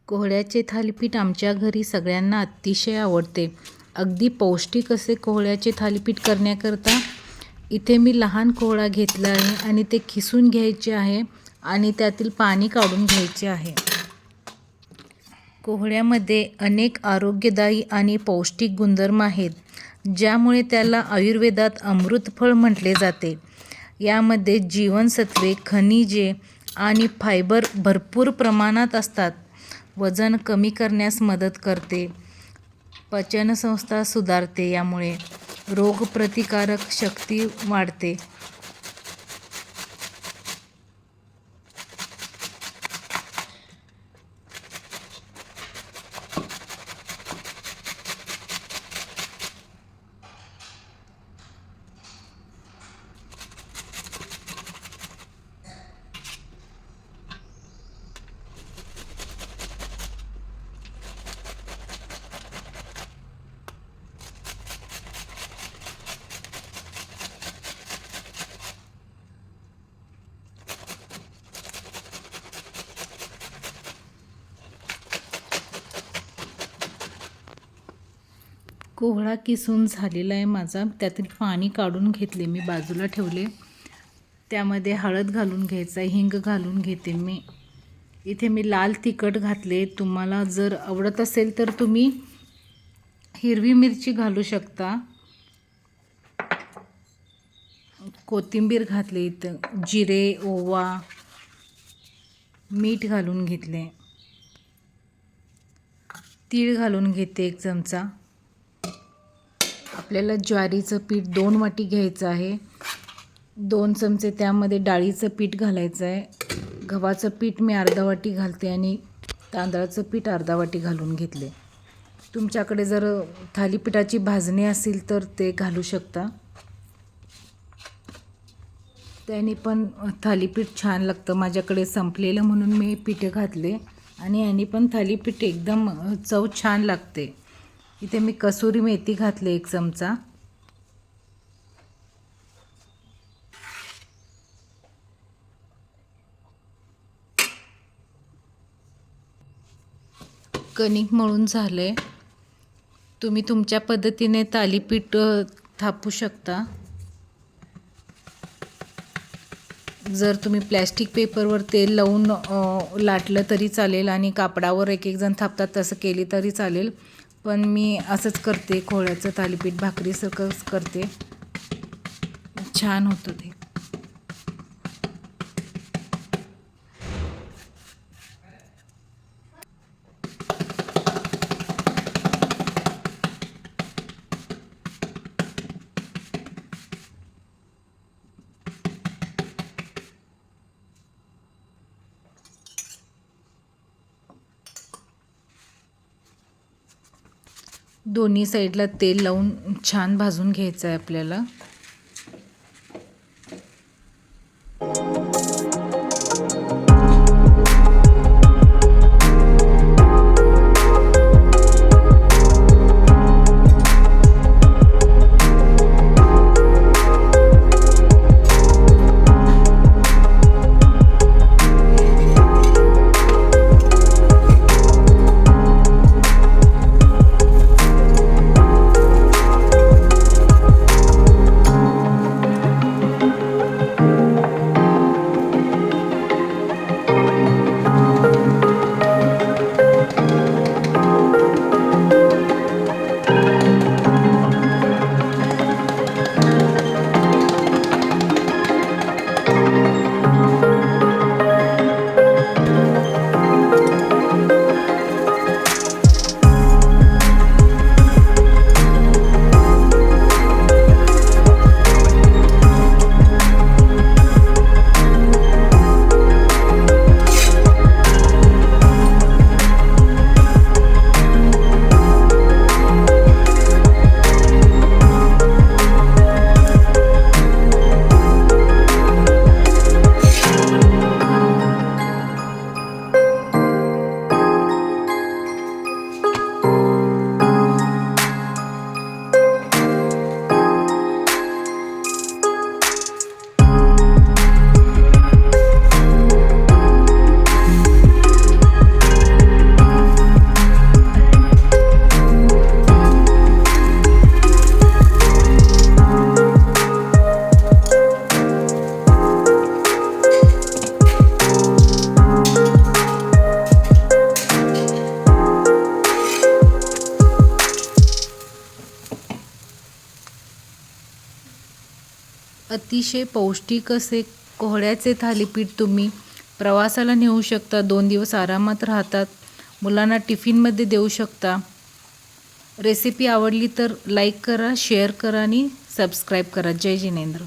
कोहळ्याचे थालीपीठ आमच्या घरी सगळ्यांना अतिशय आवडते. अगदी पौष्टिक असे कोहळ्याचे थालीपीठ करण्याकरता इथे मी लहान कोहळा घेतला आहे आणि ते खिसून घ्यायचे आहे आणि त्यातील पाणी काढून घ्यायचे आहे. कोहळ्यामध्ये अनेक आरोग्यदायी आणि पौष्टिक गुणधर्म आहेत, ज्यामुळे त्याला आयुर्वेदात अमृतफळ म्हटले जाते. यामध्ये जीवनसत्वे, खनिजे आणि फायबर भरपूर प्रमाणात असतात. वजन कमी करण्यास मदत करते, पचनसंस्था सुधारते, यामुळे रोगप्रतिकारक शक्ती वाढते. कोहळा किसून झालेला आहे माझा. त्यातील पाणी काढून घेतले, मी बाजूला ठेवले. त्यामध्ये हळद घालून घ्यायचा, हिंग घालून घेते मी. इथे मी लाल तिखट घातले. तुम्हाला जर आवडत असेल तर तुम्ही हिरवी मिरची घालू शकता. कोथिंबीर घातली, इथं जिरे, ओवा, मीठ घालून घेतले. तीळ घालून घेते 1 चमचा. आपल्याला ज्वारीचं पीठ 2 वाटी घ्यायचं आहे. 2 चमचे त्यामध्ये डाळीचं पीठ घालायचं आहे. गव्हाचं पीठ मी अर्धा वाटी घालते आणि तांदळाचं पीठ अर्धा वाटी घालून घेतले. तुमच्याकडे जर थालीपीठाची भाजणी असेल तर ते घालू शकता. त्याने पण थालीपीठ छान लागतं. माझ्याकडे संपलेलं म्हणून मी पीठ घातले आणि याने पण थालीपीठ एकदम चव छान लागते. इथे मी कसुरी मेथी घातले 1 चमचा. कणिक मळून झाले. तुम्ही तुमच्या पद्धतीने थालीपीठ थापू शकता. जर तुम्ही प्लॅस्टिक पेपरवर तेल लावून लाटलं तरी चालेल आणि कापडावर एक जण थापतात, तसं केली तरी चालेल. पण मी असंच करते, कोहळ्याचं थालीपीठ भाकरीसारखंच करते. छान होतं ते. दोन्ही साईडला तेल लावून छान भाजून घ्यायचं आहे आपल्याला. अतिशय पौष्टिक असे कोहळ्याचे थालीपीठ तुम्ही प्रवासाला नेऊ शकता. 2 दिवस आरामात राहतात. मुलांना टिफिनमध्ये देऊ शकता. रेसिपी आवडली तर लाईक करा, शेअर करा आणि सबस्क्राईब करा. जय जिनेंद्र.